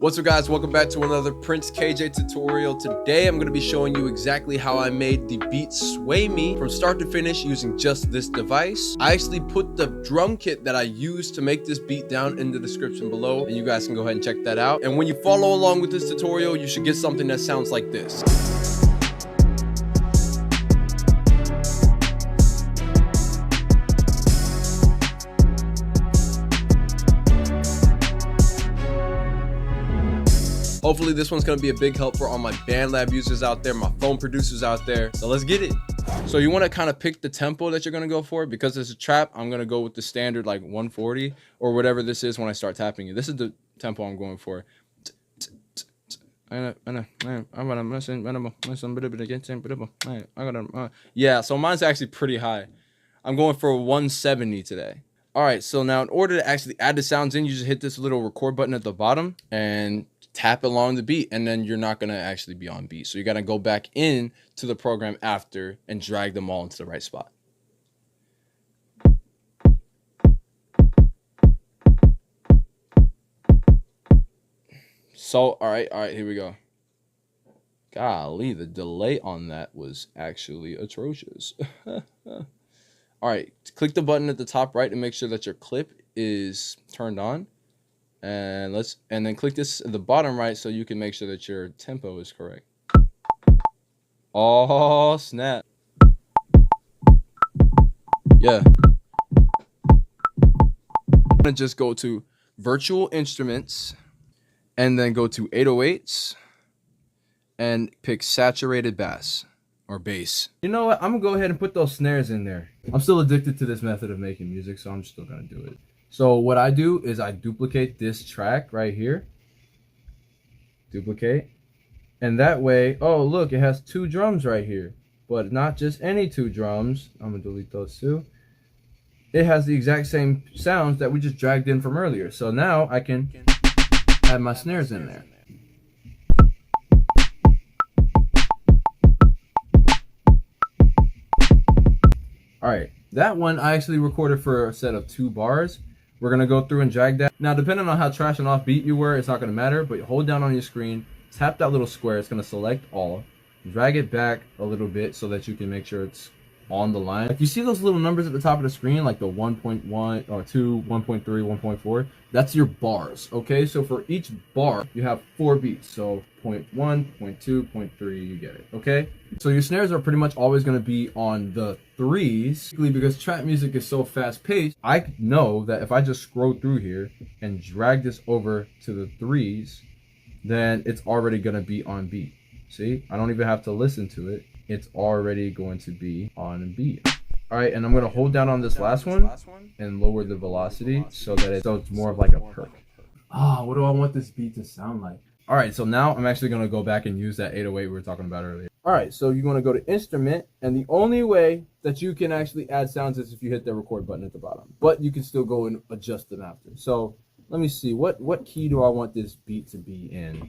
What's up guys, welcome back to another Prince KJ tutorial. Today I'm going to be showing you exactly how I made the beat sway me from start to finish using just this device. I actually put the drum kit that I used to make this beat down in the description below, and you guys can go ahead and check that out. And when you follow along with this tutorial, you should get something that sounds like this. Hopefully this one's gonna be a big help for all my Bandlab users out there, my phone producers out there. So let's get it. So you wanna kind of pick the tempo that you're gonna go for. Because it's a trap, I'm gonna go with the standard like 140 or whatever this is when I start tapping it. This is the tempo I'm going for. Yeah, so mine's actually pretty high. I'm going for 170 today. All right, so now in order to actually add the sounds in, you just hit this little record button at the bottom and tap along the beat, and then you're not gonna actually be on beat. So you gotta go back in to the program after and drag them all into the right spot. So, all right, here we go. Golly, the delay on that was actually atrocious. All right, click the button at the top right and make sure that your clip is turned on. And then click this at the bottom right so you can make sure that your tempo is correct. Oh, snap. Yeah. I'm gonna just go to virtual instruments and then go to 808s and pick saturated bass or bass. You know what? I'm gonna go ahead and put those snares in there. I'm still addicted to this method of making music, so I'm still gonna do it. So what I do is I duplicate this track right here. Duplicate. And that way, oh look, it has two drums right here. But not just any two drums. I'm gonna delete those two. It has the exact same sounds that we just dragged in from earlier. So now I can add my snares in there. Alright, that one I actually recorded for a set of 2 bars. We're gonna go through and drag that. Now, depending on how trash and off beat you were, it's not gonna matter, but hold down on your screen, tap that little square, it's gonna select all, drag it back a little bit so that you can make sure it's on the line. Like you see those little numbers at the top of the screen, like the 1.1 or 2, 1.3, 1.4, that's your bars, okay? So for each bar, you have 4 beats. So 0.1, 0.2, 0.3, you get it, okay? So your snares are pretty much always gonna be on the 3s, because trap music is so fast paced. I know that if I just scroll through here and drag this over to the 3s, then it's already gonna be on beat. See, I don't even have to listen to it. It's already going to be on beat. All right, and I'm gonna hold down on this last one and lower the velocity so that it's more of like a perk. Ah, what do I want this beat to sound like? All right, so now I'm actually gonna go back and use that 808 we were talking about earlier. All right, so you're gonna go to instrument, and the only way that you can actually add sounds is if you hit the record button at the bottom, but you can still go and adjust them after. So let me see, what key do I want this beat to be in?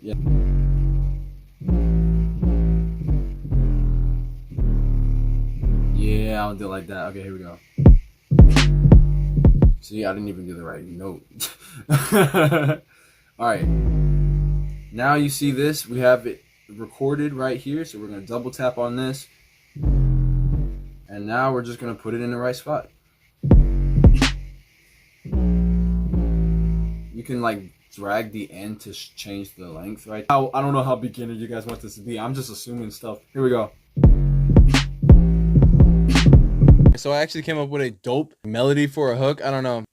Yeah. Yeah, I'll do it like that. Okay, here we go. See, I didn't even do the right note. All right. Now you see this. We have it recorded right here. So we're going to double tap on this. And now we're just going to put it in the right spot. You can like drag the end to change the length, right? I don't know how beginner you guys want this to be. I'm just assuming stuff. Here we go. So I actually came up with a dope melody for a hook. I don't know.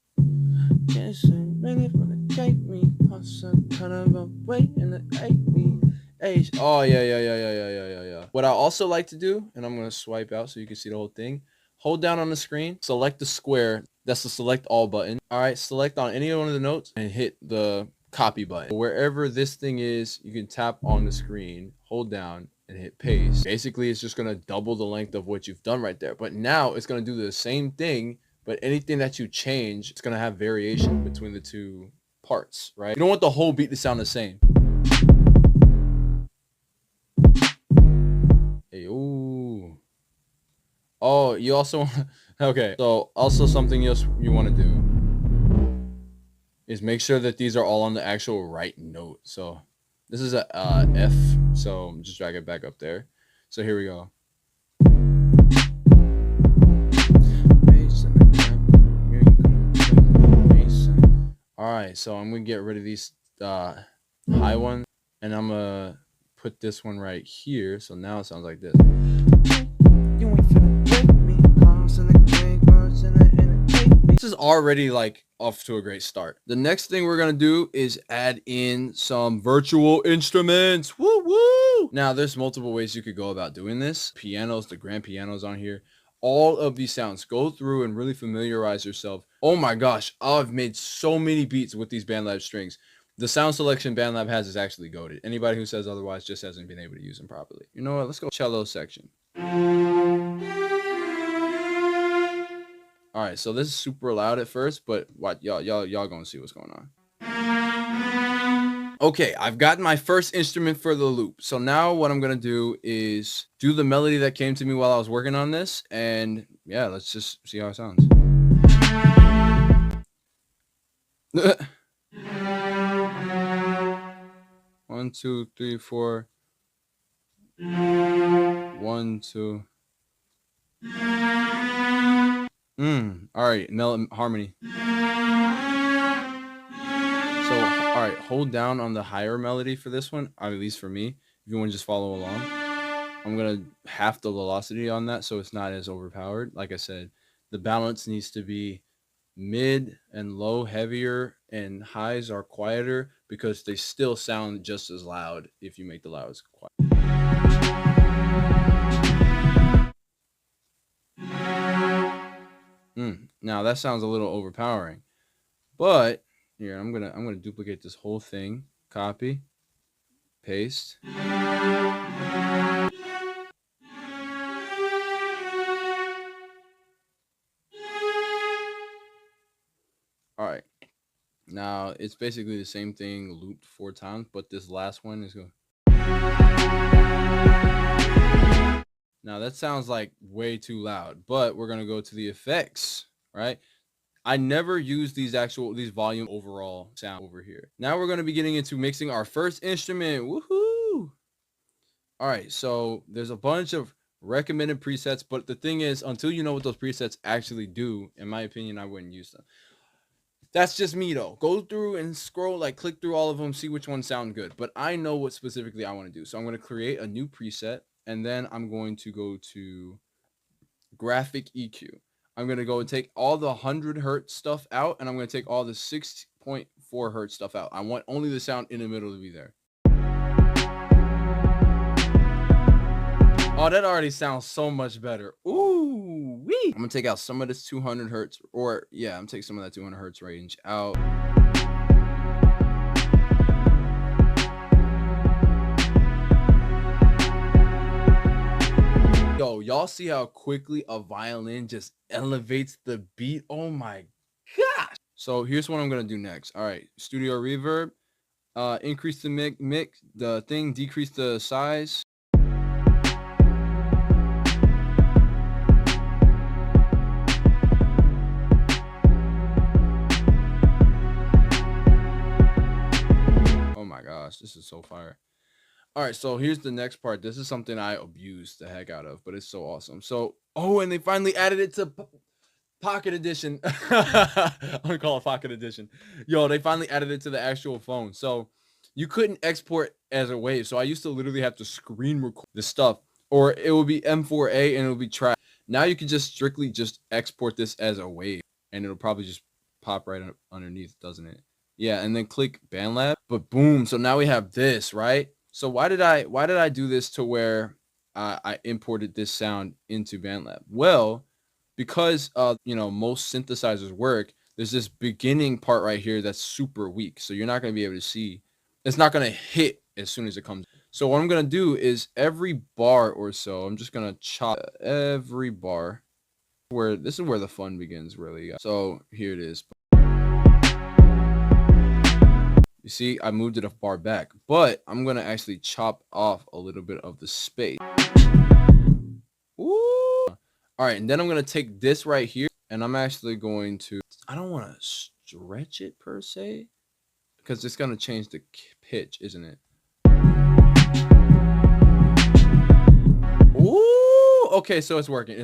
Oh yeah. What I also like to do, and I'm gonna swipe out so you can see the whole thing. Hold down on the screen, select the square. That's the select all button. All right, select on any one of the notes and hit the copy button. Wherever this thing is, you can tap on the screen, hold down, and hit paste. Basically, it's just gonna double the length of what you've done right there. But now it's gonna do the same thing but anything that you change, it's gonna have variation between the two parts, right? You don't want the whole beat to sound the same. Hey, ooh. Oh, you also okay. So also something else you want to do is make sure that these are all on the actual right note. So this is a F. So just drag it back up there. So here we go. All right, so I'm gonna get rid of these high ones, and I'm gonna put this one right here. So now it sounds like this. This is already like off to a great start. The next thing we're gonna do is add in some virtual instruments. Woo woo! Now there's multiple ways you could go about doing this. Pianos, the grand pianos on here. All of these sounds, go through and really familiarize yourself. Oh my gosh, I've made so many beats with these Bandlab strings. The sound selection Bandlab has is actually goated. Anybody who says otherwise just hasn't been able to use them properly. You know what? Let's go cello section. All right, so this is super loud at first, but what y'all gonna see what's going on. Okay, I've gotten my first instrument for the loop. So now what I'm gonna do is do the melody that came to me while I was working on this, and yeah, let's just see how it sounds. 1, 2, 3, 4. 1, 2. All right, harmony. So, all right, hold down on the higher melody for this one, at least for me. If you want to just follow along, I'm gonna half the velocity on that so it's not as overpowered. Like I said, the balance needs to be mid and low heavier, and highs are quieter because they still sound just as loud if you make the loudest quiet. Now that sounds a little overpowering, but here I'm gonna duplicate this whole thing, copy, paste. All right, now it's basically the same thing looped 4 times, but this last one is going. Now that sounds like way too loud, but we're gonna go to the effects, right? I never use these volume overall sound over here. Now we're gonna be getting into mixing our first instrument. Woohoo! All right, so there's a bunch of recommended presets, but the thing is, until you know what those presets actually do, in my opinion, I wouldn't use them. That's just me though. Go through and scroll, like click through all of them, see which ones sound good. But I know what specifically I want to do. So I'm going to create a new preset, and then I'm going to go to graphic EQ. I'm going to go and take all the 100 hertz stuff out, and I'm going to take all the 6.4 hertz stuff out. I want only the sound in the middle to be there. Oh, that already sounds so much better. Ooh, wee. I'm gonna take out some of this 200 hertz, or yeah, I'm taking some of that 200 hertz range out. Yo, y'all see how quickly a violin just elevates the beat? Oh my gosh. So here's what I'm gonna do next. All right, studio reverb, increase the mix, the thing, decrease the size. This is so fire. All right, so here's the next part. This is something I abuse the heck out of, but it's so awesome. So, oh, and they finally added it to Pocket Edition. I'm gonna call it Pocket Edition. Yo, they finally added it to the actual phone. So you couldn't export as a wave. So I used to literally have to screen record the stuff, or it would be M4A and it would be trash. Now you can just strictly just export this as a wave, and it'll probably just pop right underneath, doesn't it? Yeah, and then click Bandlab, but boom. So now we have this, right? So why did I do this to where I imported this sound into Bandlab? Well, because most synthesizers work, there's this beginning part right here that's super weak. So you're not going to be able to see. It's not going to hit as soon as it comes. So what I'm going to do is every bar or so, I'm just going to chop every bar. This is where the fun begins, really, guys. So here it is. You see, I moved it a bar back, but I'm gonna actually chop off a little bit of the space. Ooh. All right, and then I'm gonna take this right here, and I'm actually going to, I don't want to stretch it per se, because it's gonna change the pitch, isn't it? Ooh, okay, so it's working.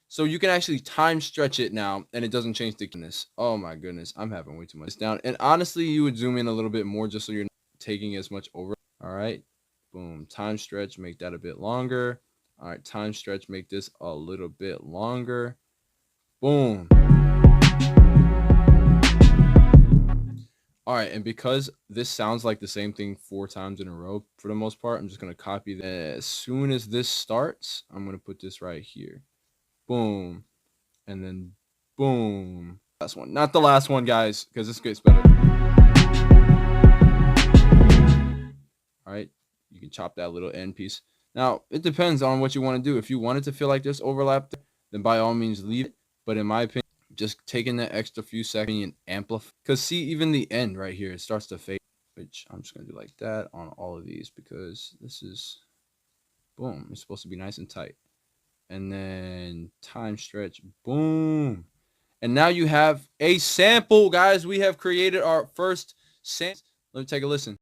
So you can actually time stretch it now, and it doesn't change the thickness. Oh my goodness, I'm having way too much down. And honestly, you would zoom in a little bit more just so you're not taking as much over. All right, boom, time stretch, make that a bit longer. All right, time stretch, make this a little bit longer. Boom. All right, and because this sounds like the same thing 4 times in a row for the most part, I'm just going to copy that. As soon as this starts, I'm going to put this right here. Boom. And then boom. Last one. Not the last one, guys, because this gets better. All right, you can chop that little end piece. Now, it depends on what you want to do. If you want it to feel like there's overlap, then by all means leave it. But in my opinion, just taking that extra few seconds and amplify. Because see, even the end right here, it starts to fade. Which I'm just going to do like that on all of these because this is, boom, it's supposed to be nice and tight. And then time stretch, boom. And now you have a sample, guys. We have created our first sample. Let me take a listen.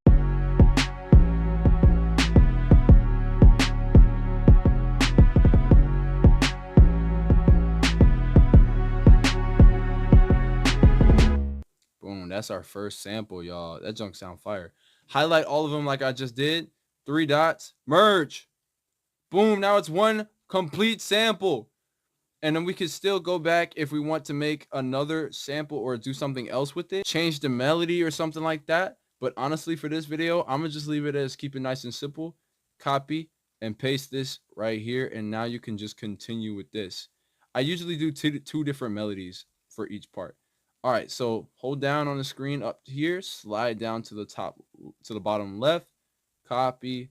Boom, that's our first sample, y'all. That junk sound fire. Highlight all of them like I just did. 3 dots, merge. Boom, now it's one complete sample. And then we could still go back if we want to make another sample or do something else with it. Change the melody or something like that. But honestly, for this video, I'm going to just leave it as keep it nice and simple. Copy and paste this right here. And now you can just continue with this. I usually do two different melodies for each part. All right, so hold down on the screen up here. Slide down to the top, to the bottom left. Copy.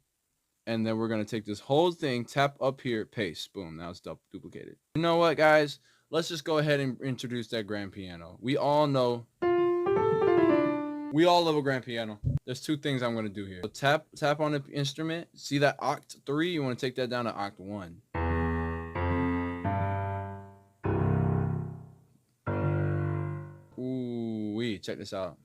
And then we're going to take this whole thing, tap up here, paste. Boom, now it's duplicated. You know what, guys? Let's just go ahead and introduce that grand piano. We all know, we all love a grand piano. There's 2 things I'm going to do here. So tap on the instrument. See that oct 3? You want to take that down to oct 1. Ooh, check this out.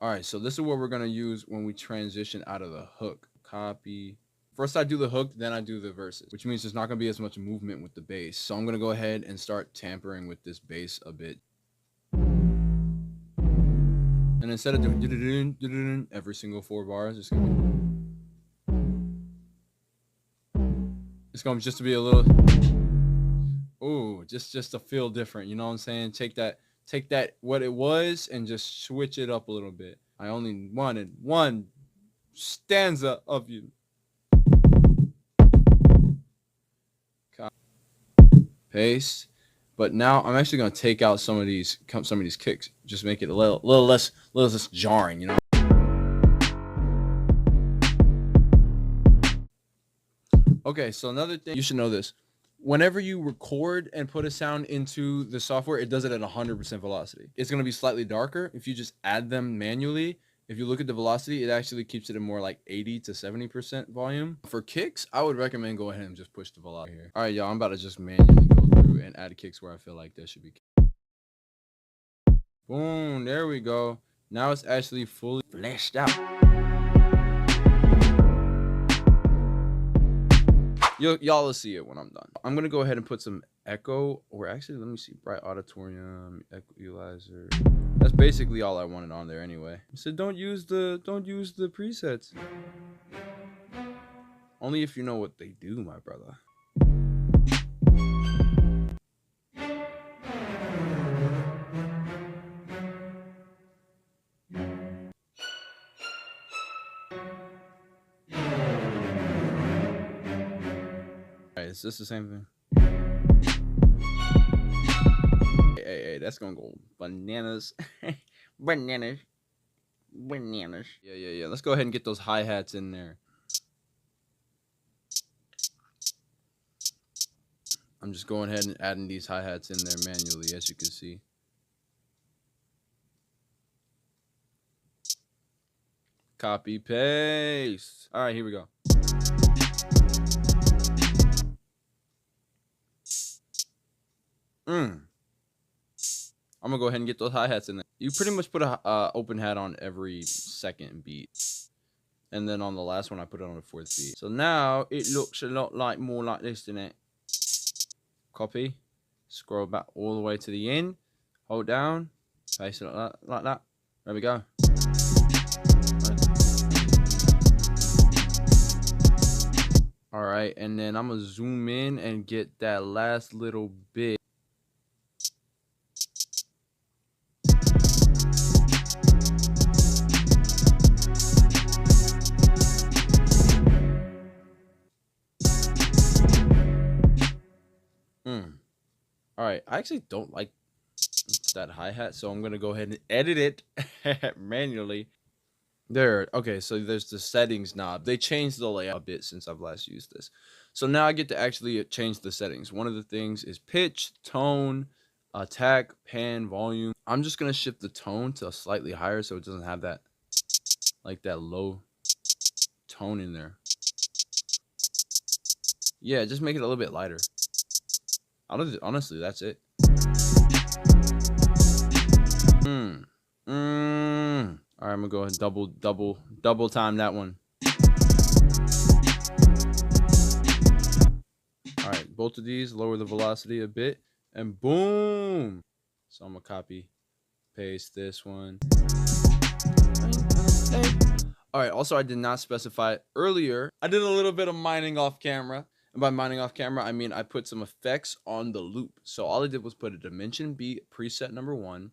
All right, so this is what we're going to use when we transition out of the hook. Copy. First I do the hook, then I do the verses, which means there's not going to be as much movement with the bass. So I'm going to go ahead and start tampering with this bass a bit. And instead of doing every single 4 bars, it's going to just to be a little, ooh, just to feel different. You know what I'm saying? Take that what it was and just switch it up a little bit. I only wanted 1 stanza of you. Paste. But now I'm actually going to take out some of these kicks. Just make it a little less jarring, you know. Okay, so another thing, you should know this. Whenever you record and put a sound into the software, it does it at 100% velocity. It's going to be slightly darker if you just add them manually. If you look at the velocity, it actually keeps it in more like 80 to 70% volume. For kicks, I would recommend go ahead and just push the velocity here. All right, y'all, I'm about to just manually go through and add kicks where I feel like there should be. Boom, there we go. Now it's actually fully fleshed out. Y'all will see it when I'm done. I'm gonna go ahead and put some echo, or actually, let me see, bright auditorium, equalizer. That's basically all I wanted on there anyway. I said don't use the presets. Only if you know what they do, my brother. Alright, is this the same thing? Hey, that's gonna go bananas. Bananas. Yeah. Let's go ahead and get those hi-hats in there. I'm just going ahead and adding these hi-hats in there manually, as you can see. Copy, paste. All right, here we go. I'm gonna go ahead and get those hi-hats in there. You pretty much put a open hat on every second beat. And then on the last one, I put it on the fourth beat. So now it looks a lot like more like this, doesn't it? Copy. Scroll back all the way to the end. Hold down. Paste it like that. There we go. All right, and then I'm gonna zoom in and get that last little bit. All right, I actually don't like that hi-hat, so I'm gonna go ahead and edit it manually. There, okay, so there's the settings knob. They changed the layout a bit since I've last used this. So now I get to actually change the settings. One of the things is pitch, tone, attack, pan, volume. I'm just gonna shift the tone to slightly higher so it doesn't have that, like that low tone in there. Yeah, just make it a little bit lighter. Honestly, that's it. All right, I'm gonna go ahead and double time that one. All right, both of these, lower the velocity a bit, and boom. So I'm gonna copy, paste this one. All right, also I did not specify earlier. I did a little bit of mining off camera. And by mining off camera, I mean I put some effects on the loop. So all I did was put a dimension beat preset number 1.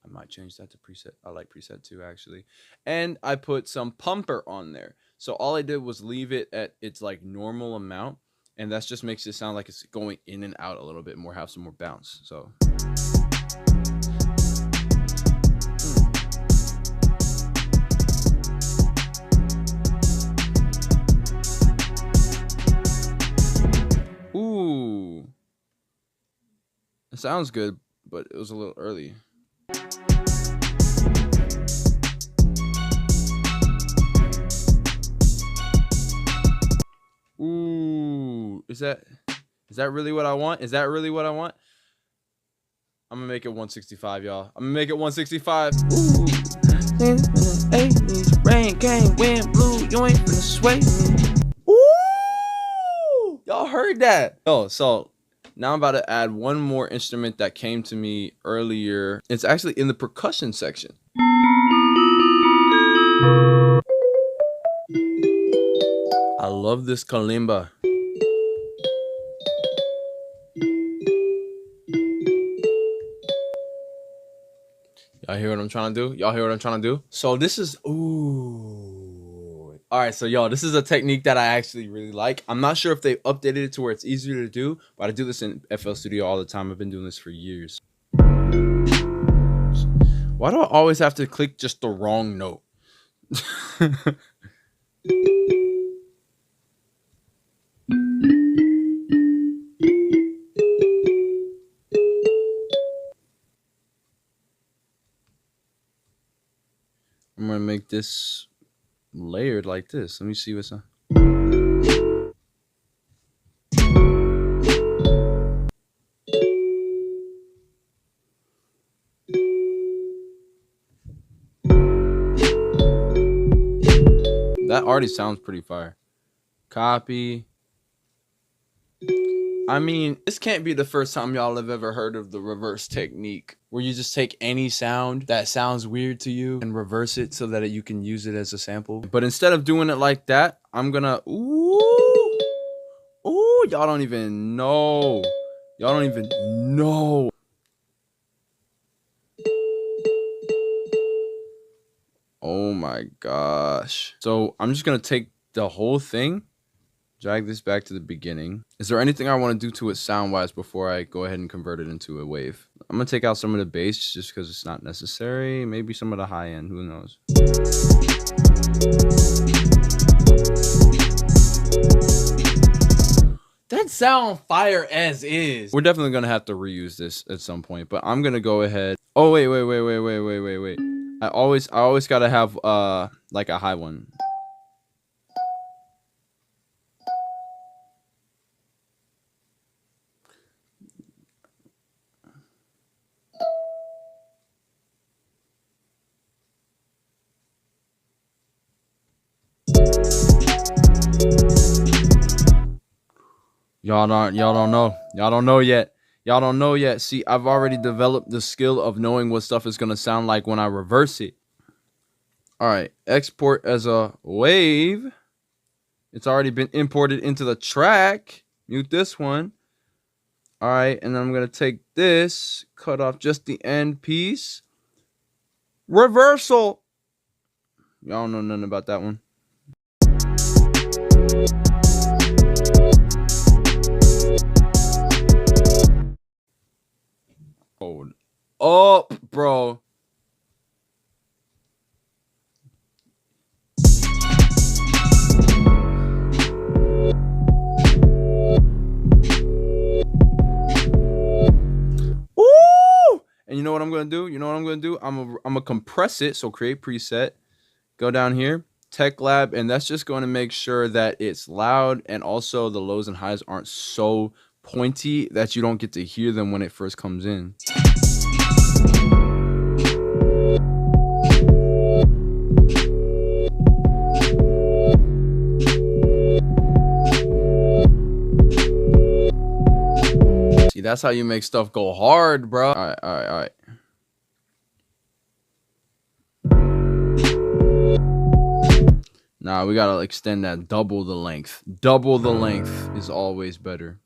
I might change that to preset. I like preset 2 actually. And I put some pumper on there. So all I did was leave it at its like normal amount. And that just makes it sound like it's going in and out a little bit more, have some more bounce. So. Ooh. It sounds good, but it was a little early. Ooh, is that really what I want? Is that really what I want? I'm gonna make it 165, y'all. I'm gonna make it 165. Ooh. Rain came, wind blew, you ain't finna sway me. Ooh, y'all heard that? Oh, so now I'm about to add one more instrument that came to me earlier. It's actually in the percussion section. I love this kalimba. Y'all hear what I'm trying to do? Y'all hear what I'm trying to do? So this is, ooh. All right, so y'all, this is a technique that I actually really like. I'm not sure if they updated it to where it's easier to do, but I do this in FL Studio all the time. I've been doing this for years. Why do I always have to click just the wrong note? I'm gonna make this layered like this. Let me see what's on. That already sounds pretty fire. Copy. I mean, this can't be the first time y'all have ever heard of the reverse technique, where you just take any sound that sounds weird to you and reverse it so that you can use it as a sample. But instead of doing it like that, I'm gonna, ooh, y'all don't even know. Y'all don't even know. Oh my gosh. So I'm just gonna take the whole thing, drag this back to the beginning. Is there anything I want to do to it sound-wise before I go ahead and convert it into a wave? I'm going to take out some of the bass just because it's not necessary. Maybe some of the high end. Who knows? That sound fire as is. We're definitely gonna have to reuse this at some point, but I'm gonna go ahead. Oh wait. I always gotta have like a high one. Y'all don't know yet. Y'all don't know yet. See, I've already developed the skill of knowing what stuff is gonna sound like when I reverse it. All right, export as a wave. It's already been imported into the track. Mute this one. All right, and then I'm gonna take this, cut off just the end piece. Reversal. Y'all don't know nothing about that one. Hold up, bro. And you know what I'm gonna do? I'm gonna compress it. So create preset. Go down here, Tech Lab, and that's just going to make sure that it's loud and also the lows and highs aren't so pointy that you don't get to hear them when it first comes in. See, that's how you make stuff go hard, bro. All right. Nah, we gotta extend that double the length. Double the length is always better.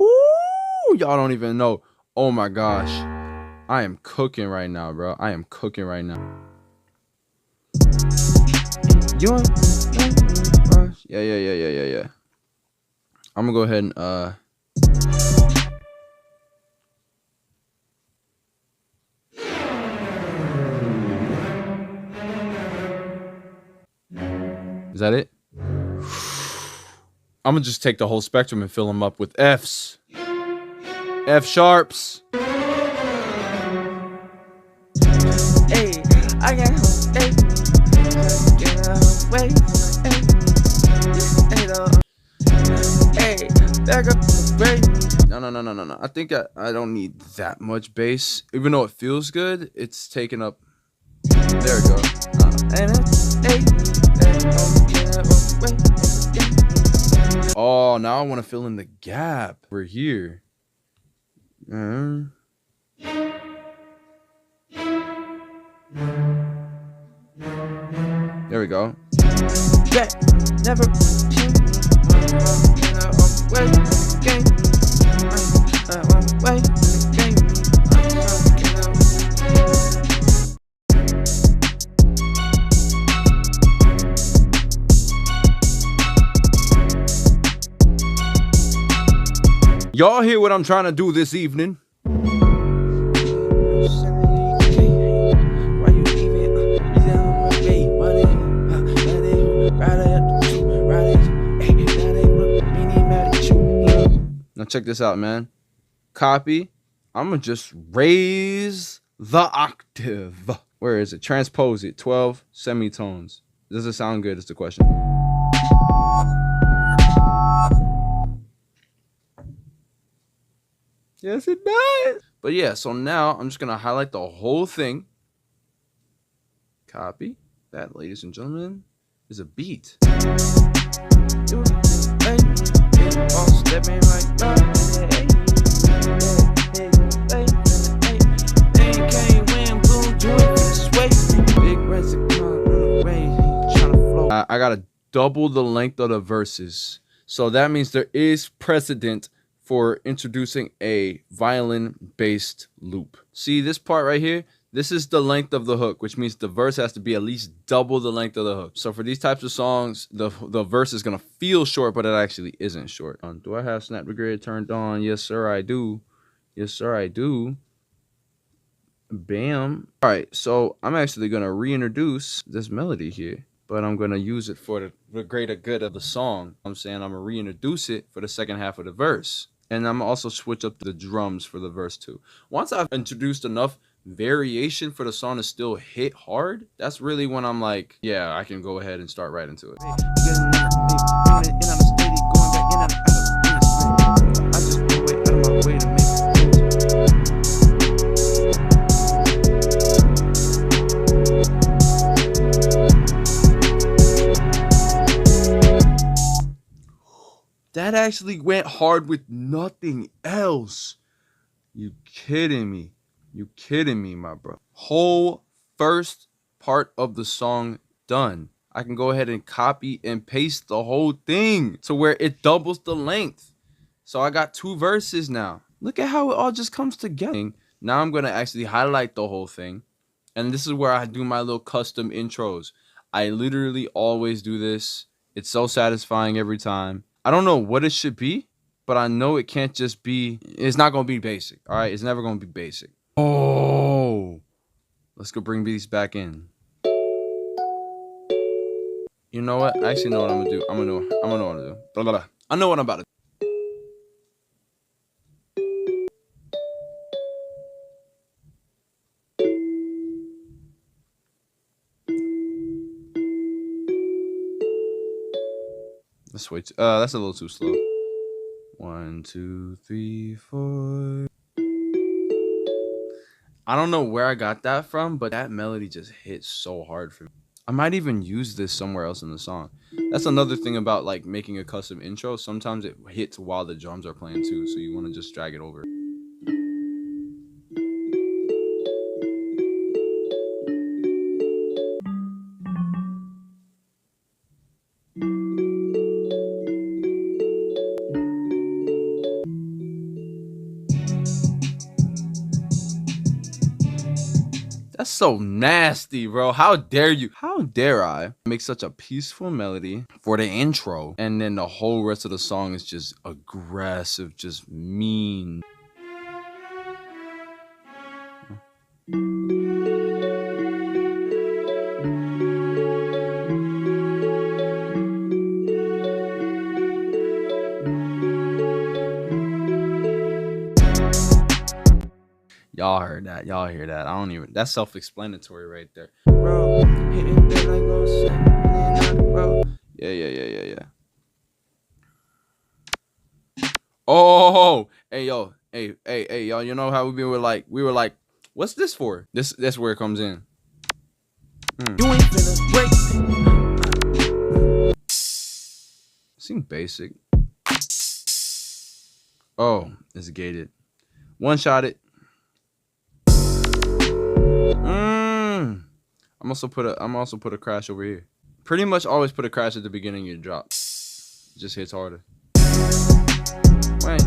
Ooh, y'all don't even know. Oh my gosh. I am cooking right now, bro. I am cooking right now. Yeah. I'm gonna go ahead and is that it? I'm gonna just take the whole spectrum and fill them up with Fs. F sharps. Hey, I got hey, get away. Hey, back up the bass. No. I think I don't need that much bass. Even though it feels good, it's taking up. There we go. Oh, now I want to fill in the gap. We're here. There we go. Never. Y'all hear what I'm trying to do this evening? Now check this out, man. Copy. I'm gonna just raise the octave. Where is it? Transpose it. 12 semitones. Does it sound good? Is the question. Yes, it does. But yeah, so now I'm just gonna highlight the whole thing. Copy. That, ladies and gentlemen, is a beat. I gotta double the length of the verses. So that means there is precedent for introducing a violin-based loop. See this part right here? This is the length of the hook, which means the verse has to be at least double the length of the hook. So for these types of songs, the verse is gonna feel short, but it actually isn't short. Do I have Snap Degrade turned on? Yes, sir, I do. Yes, sir, I do. Bam. All right, so I'm actually gonna reintroduce this melody here, but I'm gonna use it for the greater good of the song. I'm saying I'm gonna reintroduce it for the second half of the verse, and I'm also switch up the drums for the verse too. Once I've introduced enough variation for the song to still hit hard, that's really when I'm like, yeah, I can go ahead and start right into it. That actually went hard with nothing else. You kidding me? You kidding me, my bro? Whole first part of the song done. I can go ahead and copy and paste the whole thing to where it doubles the length. So I got 2 verses now. Look at how it all just comes together. Now I'm gonna actually highlight the whole thing. And this is where I do my little custom intros. I literally always do this. It's so satisfying every time. I don't know what it should be, but I know it can't just be, it's not going to be basic. All right. It's never going to be basic. Oh, let's go bring these back in. You know what? I actually know what I'm going to do. I'm going to know what to do. Blah, blah, blah. I know what I'm about to do. Let's wait. That's a little too slow. 1, 2, 3, 4. I don't know where I got that from, but that melody just hits so hard for me. I might even use this somewhere else in the song. That's another thing about like making a custom intro. Sometimes it hits while the drums are playing too, so you want to just drag it over. That's so nasty, bro. How dare you? How dare I make such a peaceful melody for the intro, and then the whole rest of the song is just aggressive, just mean. Y'all heard that. Y'all hear that. I don't even. That's self-explanatory right there. Bro, yeah. Oh, hey, yo. Hey, y'all. You know how we were like, what's this for? That's where it comes in. You ain't finna break. Seems basic. Oh, it's gated. One shot it. I'm also put a crash over here. Pretty much always put a crash at the beginning of your drop. It just hits harder. Wait.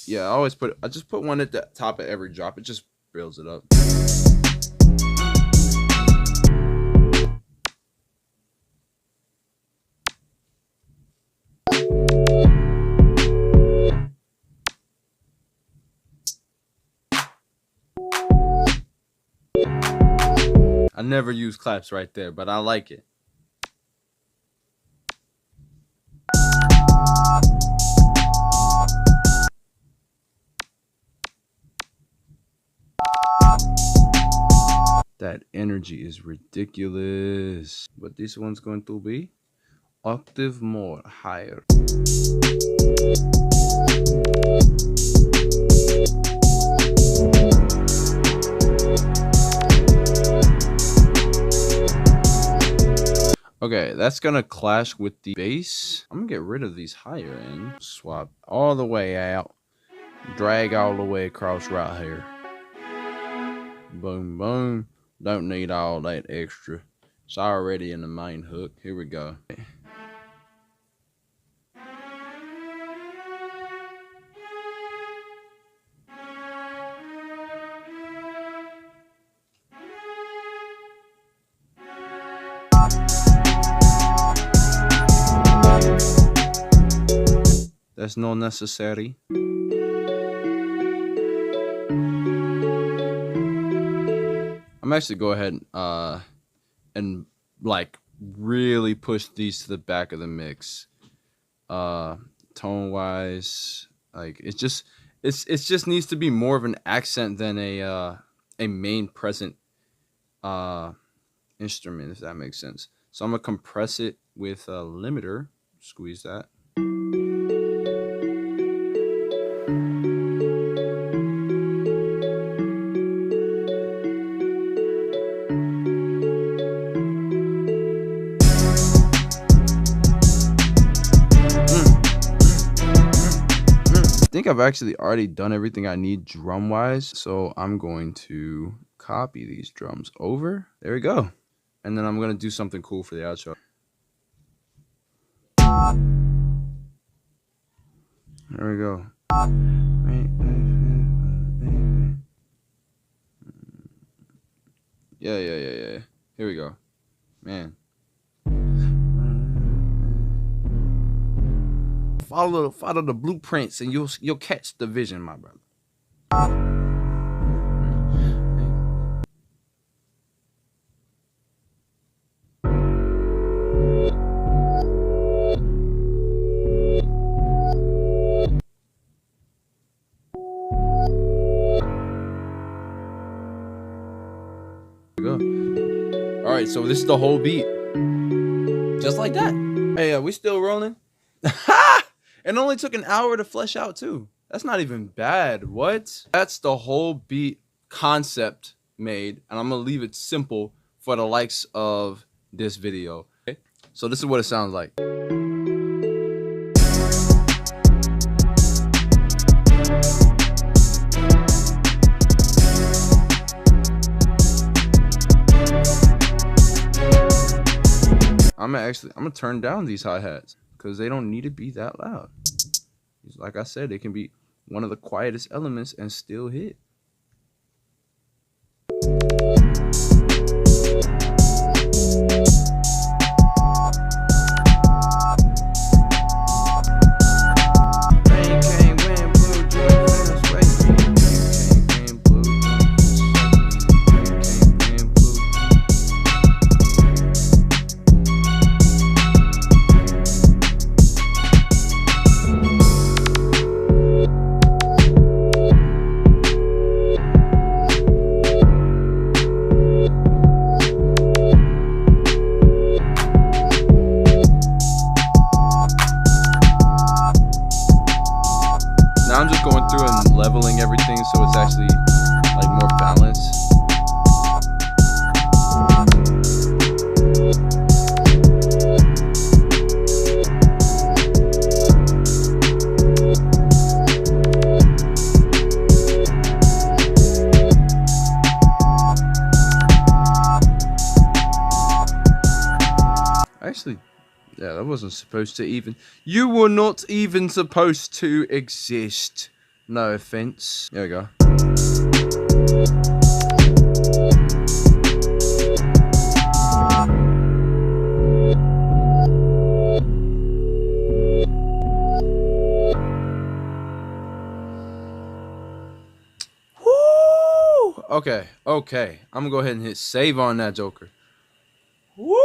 Yeah, I just put one at the top of every drop. It just builds it up. I never use claps right there, but I like it. That energy is ridiculous. But this one's going to be octave more higher. Okay, that's gonna clash with the bass. I'm gonna get rid of these higher ends. Swap all the way out. Drag all the way across right here. Boom, boom. Don't need all that extra. It's already in the main hook. Here we go. That's not necessary. I'm actually go ahead and like really push these to the back of the mix. Tone wise, like it's just needs to be more of an accent than a main present instrument, if that makes sense. So I'm gonna compress it with a limiter. Squeeze that. I think I've actually already done everything I need drum wise, so I'm going to copy these drums over. There we go. And then I'm going to do something cool for the outro. There we go. Yeah. Here we go. Man. Follow the blueprints and you'll catch the vision, my brother. There we go. All right, so this is the whole beat. Just like that. Hey, we still rolling? It only took an hour to flesh out too. That's not even bad. What? That's the whole beat concept made, and I'm gonna leave it simple for the likes of this video. Okay? So this is what it sounds like. I'm gonna turn down these hi-hats because they don't need to be that loud. Like I said, they can be one of the quietest elements and still hit. Now I'm just going through and leveling everything so it's actually like more balanced. Actually, yeah, that wasn't supposed to even... You were not even supposed to exist. No offense. There we go. Woo! Okay. I'm gonna go ahead and hit save on that joker. Woo!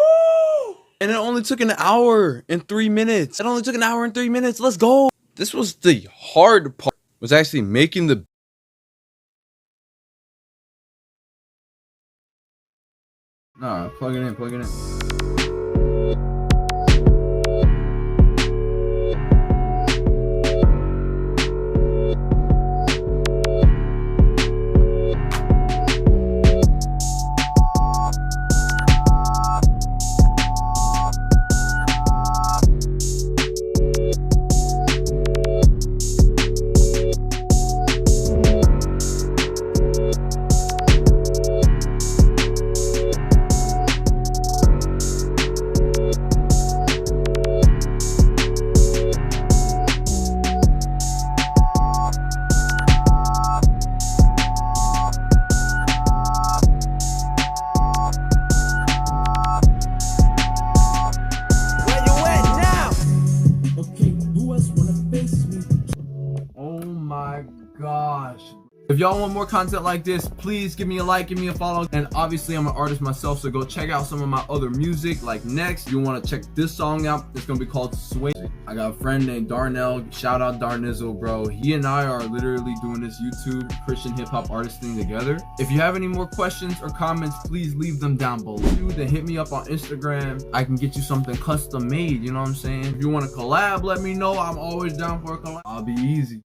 And it only took an hour and 3 minutes. It only took an hour and 3 minutes. Let's go. This was the hard part. Was actually making the... Nah, plug it in. Oh my gosh. If y'all want more content like this, please give me a like, give me a follow. And obviously I'm an artist myself, so go check out some of my other music. Like next, you want to check this song out. It's gonna be called Sway. I got a friend named Darnell. Shout out Darnizzle, bro. He and I are literally doing this YouTube Christian hip hop artist thing together. If you have any more questions or comments, please leave them down below. Then hit me up on Instagram. I can get you something custom made, you know what I'm saying? If you want to collab, let me know. I'm always down for a collab. I'll be easy.